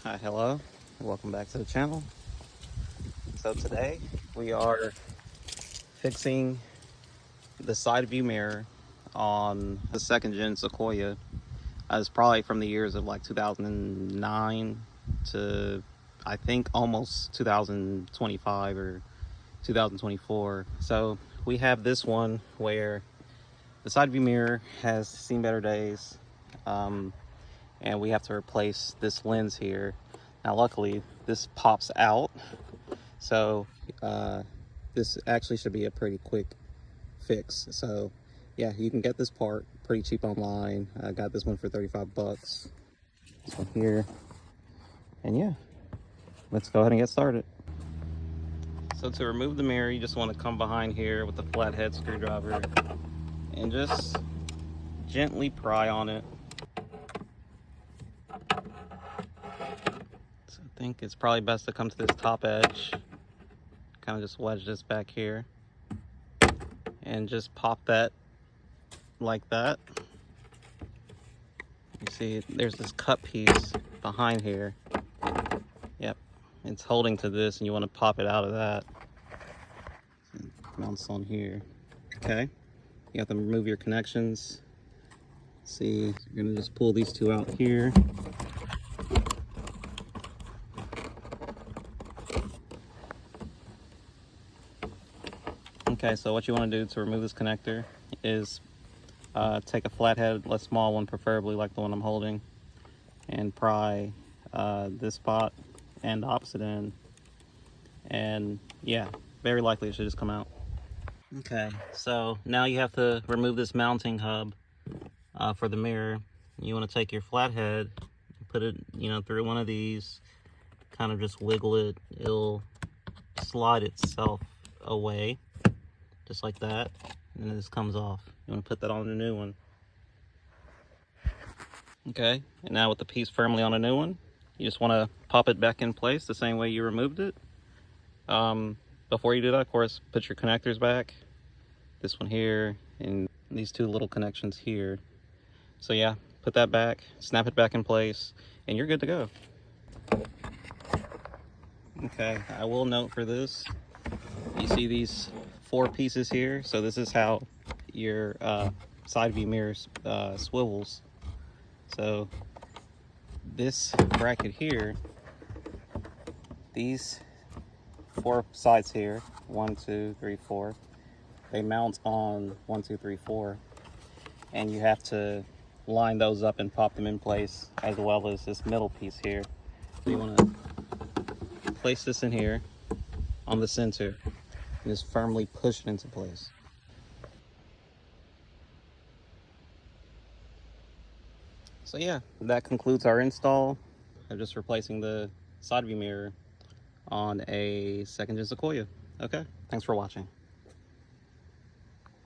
Hi, hello, welcome back to the channel. So today we are fixing the side view mirror on the second gen Sequoia. It's probably from the years of like 2009 to I think almost 2025 or 2024. So we have this one where the side view mirror has seen better days, and we have to replace this lens here. Now luckily this pops out, so this actually should be a pretty quick fix. So yeah, you can get this part pretty cheap online. I got this one for 35 bucks, this one here. And yeah, let's go ahead and get started. So to remove the mirror, you just want to come behind here with the flathead screwdriver and just gently pry on it. So I think it's probably best to come to this top edge, kind of just wedge this back here and just pop that like that. You see there's this cut piece behind here. Yep, it's holding to this and you want to pop it out of that. It mounts on here. Okay, you have to remove your connections. See, you're gonna just pull these two out here. Okay, so what you want to do to remove this connector is take a flathead, a small one preferably like the one I'm holding, and pry this spot and the opposite end, and yeah, very likely it should just come out. Okay, so now you have to remove this mounting hub for the mirror. You want to take your flathead, put it, through one of these, kind of just wiggle it. It'll slide itself away, just like that, and then this comes off. You want to put that on the new one. Okay, and now with the piece firmly on a new one, you just want to pop it back in place the same way you removed it. Before you do that, of course, put your connectors back. This one here, and these two little connections here. So yeah, put that back, snap it back in place, and you're good to go. Okay, I will note for this, you see these 4 pieces here, so this is how your side view mirror swivels. So this bracket here, these 4 sides here, 1, 2, 3, 4, they mount on 1, 2, 3, 4, and you have to line those up and pop them in place, as well as this middle piece here. So you want to place this in here on the center and just firmly push it into place. So yeah, that concludes our install. I'm just replacing the side view mirror on a second gen Sequoia. Okay, thanks for watching.